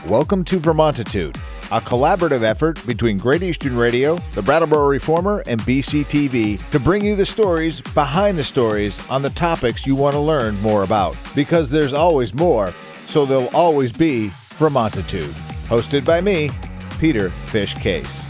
Welcome to Vermontitude, a collaborative effort between Great Eastern Radio, the Brattleboro Reformer, and BCTV to bring you the stories behind the stories on the topics you want to learn more about. Because there's always more, so there'll always be Vermontitude. Hosted by me, Peter Fish Case.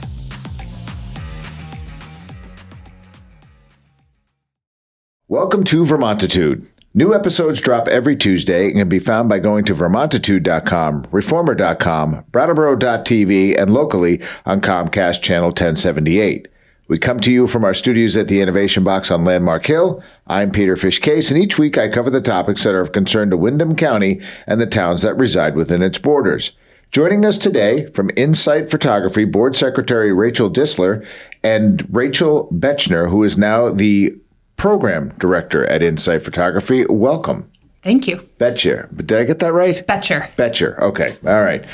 Welcome to Vermontitude. New episodes drop every Tuesday and can be found by going to Vermontitude.com, Reformer.com, Brattleboro.tv, and locally on Comcast Channel 1078. We come to you from our studios at the Innovation Box on Landmark Hill. I'm Peter Fish Case, and each week I cover the topics that are of concern to Windham County and the towns that reside within its borders. Joining us today from Insight Photography, Board Secretary Rachel Disler and Rachel Betchner, who is now the Program Director at Insight Photography. Welcome. Thank you. Betcher. Did I get that right? Betcher. Betcher. Okay. All right.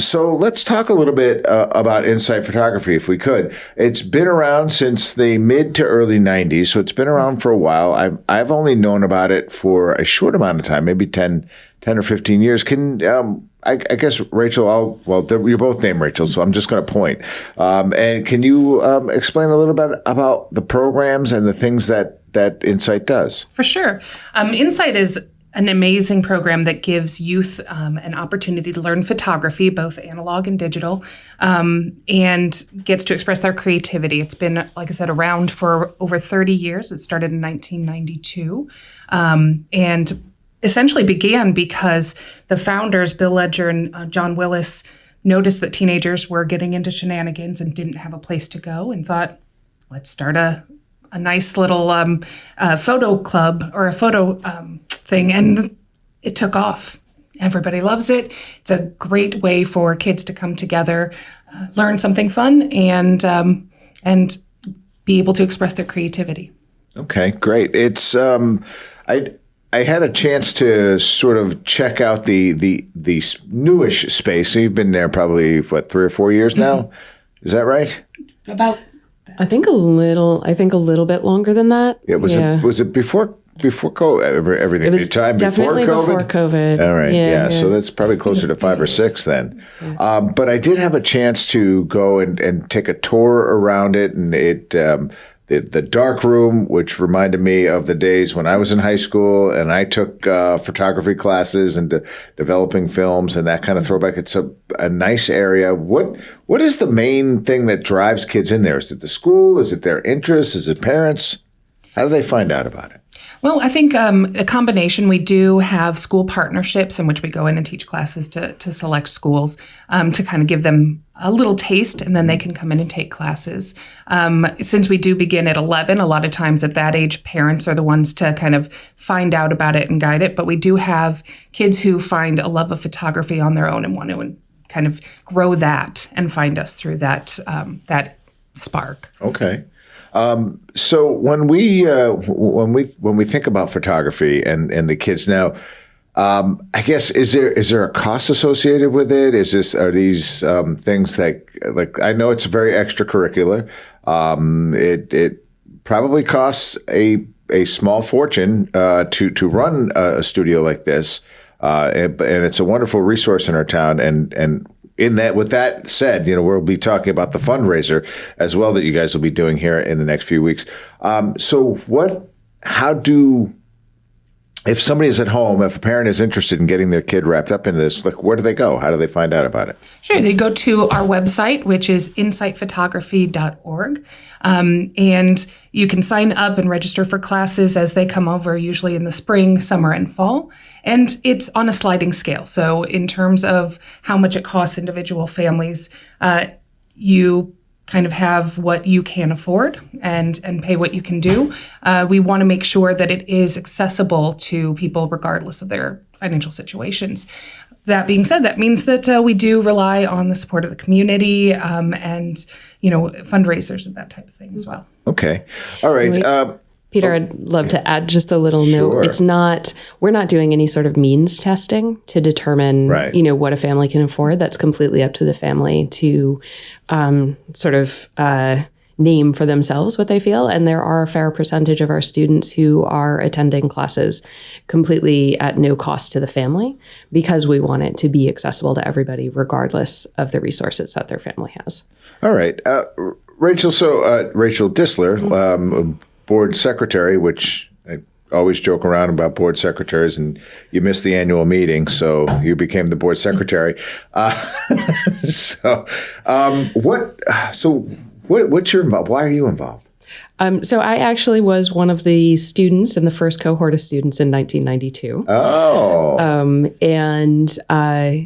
So let's talk a little bit about Insight Photography, if we could. It's been around since the mid to early 90s, so it's been around for a while. I've only known about it for a short amount of time, maybe 10 or 15 years. I guess, Rachel, you're both named Rachel, so I'm just going to point. And can you explain a little bit about the programs and the things that Insight does? For sure. Insight is an amazing program that gives youth an opportunity to learn photography, both analog and digital, and gets to express their creativity. It's been, like I said, around for over 30 years. It started in 1992. And essentially began because the founders, Bill Ledger and John Willis, noticed that teenagers were getting into shenanigans and didn't have a place to go and thought, let's start a nice little photo club or a photo thing. And it took off. Everybody loves it. It's a great way for kids to come together, learn something fun, and be able to express their creativity. Okay, great. It's I had a chance to sort of check out the newish space. So you've been there probably, 3 or 4 years now? Mm-hmm. Is that right? About I think a little bit longer than that. Yeah, was it before COVID? Everything. It was definitely before COVID. All right. Yeah. So that's probably closer to 5 or 6 then. Yeah. But I did have a chance to go and take a tour around it, and it the dark room, which reminded me of the days when I was in high school and I took photography classes and developing films and that kind of throwback. It's a nice area. What is the main thing that drives kids in there? Is it the school? Is it their interests? Is it parents? How do they find out about it? Well, I think a combination. We do have school partnerships in which we go in and teach classes to select schools to kind of give them a little taste, and then they can come in and take classes. Since we do begin at 11, a lot of times at that age, parents are the ones to kind of find out about it and guide it. But we do have kids who find a love of photography on their own and want to kind of grow that and find us through that spark. Okay. So when we think about photography and the kids now, I guess is there a cost associated with it? Are these things that, like, I know it's very extracurricular. It probably costs a small fortune to run a studio like this, and it's a wonderful resource in our town. And with that said, we'll be talking about the fundraiser as well that you guys will be doing here in the next few weeks. If somebody is at home, if a parent is interested in getting their kid wrapped up in this, where do they go? How do they find out about it? Sure. They go to our website, which is insightphotography.org. And you can sign up and register for classes as they come over, usually in the spring, summer, and fall. And it's on a sliding scale. So in terms of how much it costs individual families, you kind of have what you can afford and pay what you can do. We want to make sure that it is accessible to people regardless of their financial situations. That being said, that means that we do rely on the support of the community and fundraisers and that type of thing as well. Okay. All right. Peter, I'd love to add just a little Sure. note. We're not doing any sort of means testing to determine, right, what a family can afford. That's completely up to the family to name for themselves what they feel. And there are a fair percentage of our students who are attending classes completely at no cost to the family because we want it to be accessible to everybody, regardless of the resources that their family has. All right. Rachel, Rachel Dissler, board secretary, which I always joke around about board secretaries, and you missed the annual meeting, so you became the board secretary. What's your involved? Why are you involved? So I actually was one of the students in the first cohort of students in 1992. Oh. And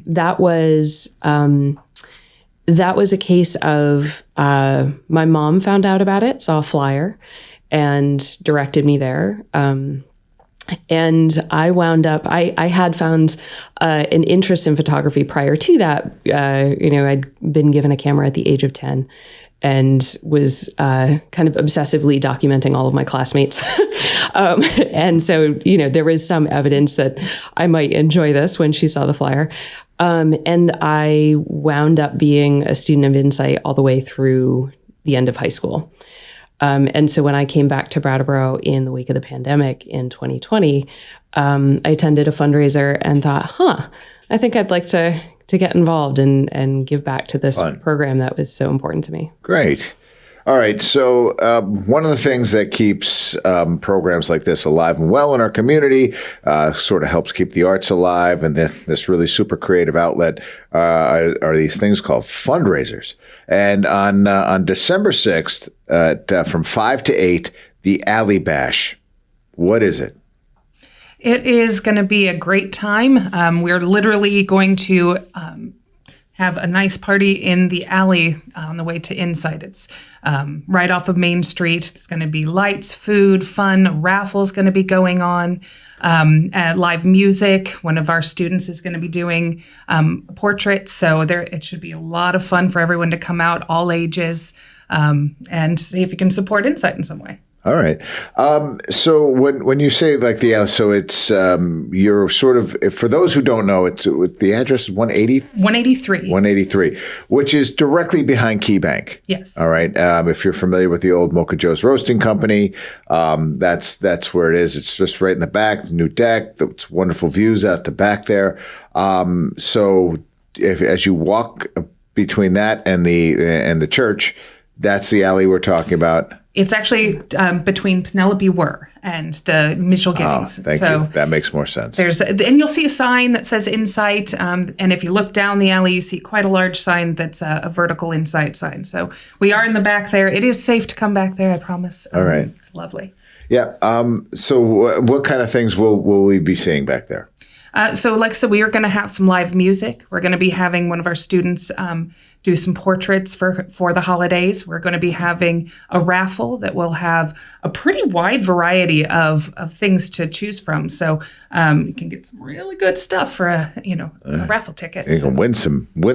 that was a case of my mom found out about it, saw a flyer, and directed me there. And I wound up, I had found an interest in photography prior to that. I'd been given a camera at the age of 10 and was kind of obsessively documenting all of my classmates. And so, there was some evidence that I might enjoy this when she saw the flyer. And I wound up being a student of Insight all the way through the end of high school. And so when I came back to Brattleboro in the wake of the pandemic in 2020, I attended a fundraiser and thought, I think I'd like to get involved and give back to this program that was so important to me. Great. All right. So one of the things that keeps programs like this alive and well in our community, sort of helps keep the arts alive, and this really super creative outlet are these things called fundraisers. And on December 6th, from 5 to 8, the Alley Bash. What is it? It is going to be a great time. We're literally going to have a nice party in the alley on the way to Insight. It's right off of Main Street. It's going to be lights, food, fun. A raffle's going to be going on. Live music. One of our students is going to be doing portraits. So it should be a lot of fun for everyone to come out, all ages, and see if you can support Insight in some way. All right. So when you say like so it's you're sort of, for those who don't know, the address is 183, which is directly behind Key Bank. Yes. All right. If you're familiar with the old Mocha Joe's Roasting Company, that's where it is. It's just right in the back, the new deck. It's wonderful views out the back there. So as you walk between that and the church, that's the alley we're talking about. It's actually between Penelope Wurr and the Mitchell Giddings. Thank you. That makes more sense. And you'll see a sign that says Insight. And if you look down the alley, you see quite a large sign that's a vertical Insight sign. So we are in the back there. It is safe to come back there, I promise. All right. It's lovely. Yeah. So what kind of things will we be seeing back there? So like I said, we are going to have some live music. We're going to be having one of our students do some portraits for the holidays. We're going to be having a raffle that will have a pretty wide variety of things to choose from. So you can get some really good stuff for a raffle ticket. You can win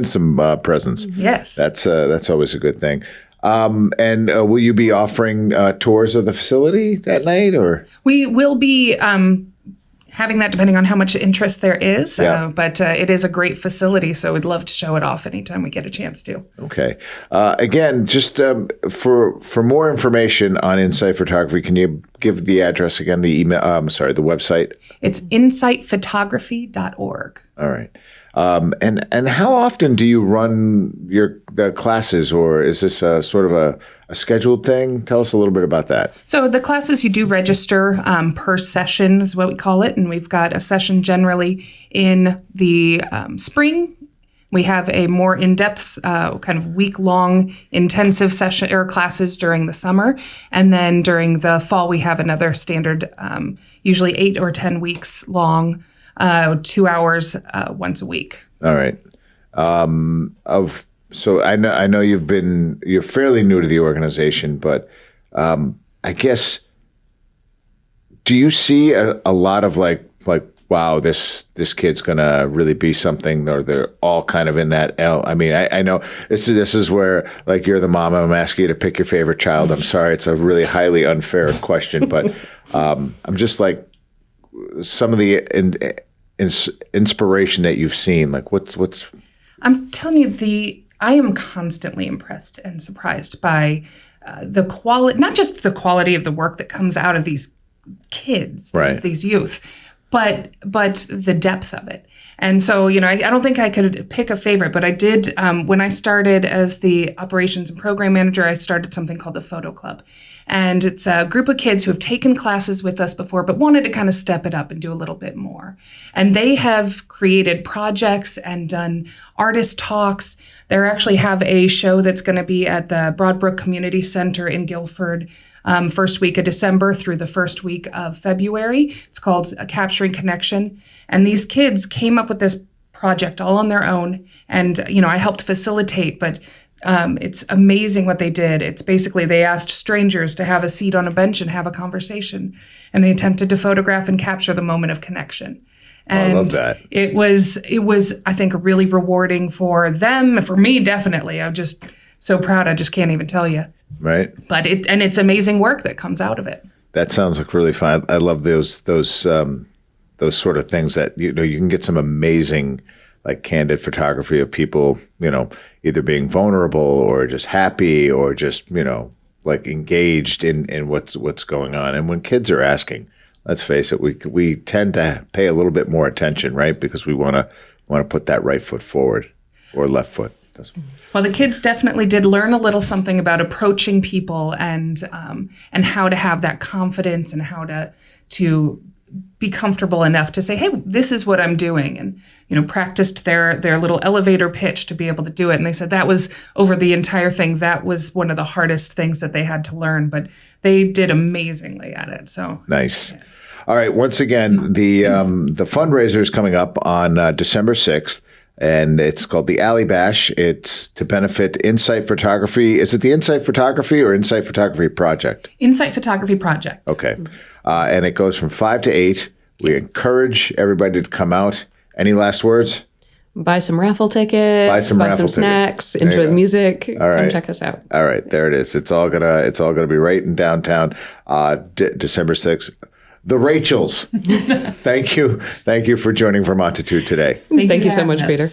some presents. Yes, that's always a good thing. And will you be offering tours of the facility that night, or? We will be having that depending on how much interest there is. Yeah. But it is a great facility, so we'd love to show it off anytime we get a chance to. Okay. Again, just for more information on Insight Photography, can you give the address again, the email, the website? It's insightphotography.org. All right. And how often do you run the classes, or is this a sort of a scheduled thing? Tell us a little bit about that. So the classes, you do register per session is what we call it. And we've got a session generally in the spring. We have a more in-depth kind of week-long intensive session or classes during the summer. And then during the fall, we have another standard, usually 8 or 10 weeks long, 2 hours once a week. All right. So I know you're fairly new to the organization, but I guess, do you see a lot of like wow, this kid's gonna really be something, or they're all kind of in that I mean, I know this is where, like, you're the mom, I'm asking you to pick your favorite child. I'm sorry, it's a really highly unfair question, but I'm just like, some of the inspiration that you've seen, like what's I'm telling you, I am constantly impressed and surprised by the quality, not just the quality of the work that comes out of these kids, these youth, but the depth of it. And so, I don't think I could pick a favorite, but I did, when I started as the operations and program manager, I started something called the Photo Club. And it's a group of kids who have taken classes with us before, but wanted to kind of step it up and do a little bit more. And they have created projects and done artist talks. They actually have a show that's going to be at the Broadbrook Community Center in Guilford, first week of December through the first week of February. It's called Capturing Connection. And these kids came up with this project all on their own. And, I helped facilitate, but it's amazing what they did. It's basically they asked strangers to have a seat on a bench and have a conversation. And they attempted to photograph and capture the moment of connection. And I love that. It was, I think, really rewarding for them, for me, definitely. I'm just so proud. I just can't even tell you. Right. But it's amazing work that comes out of it. That sounds like really fun. I love those sort of things that, you can get some amazing, like candid photography of people, either being vulnerable or just happy or just, like engaged in what's going on. And when kids are asking, let's face it, we tend to pay a little bit more attention, right? Because we want to put that right foot forward or left foot. Well, the kids definitely did learn a little something about approaching people and how to have that confidence and how to be comfortable enough to say, hey, this is what I'm doing. And, practiced their little elevator pitch to be able to do it. And they said that was over the entire thing. That was one of the hardest things that they had to learn, but they did amazingly at it. So nice. Yeah. All right. Once again, the fundraiser is coming up on December 6th. And it's called the Alley Bash. It's to benefit Insight Photography. Is it the Insight Photography or Insight Photography Project? Insight Photography Project. Okay. And it goes from 5 to 8. We encourage everybody to come out. Any last words? Buy some raffle tickets. Buy some snacks. Enjoy the music. All right. Come check us out. All right. There it is. It's all gonna be right in downtown, December 6th. The Rachels. Thank you for joining Vermontitude today. Thank you so much, Peter.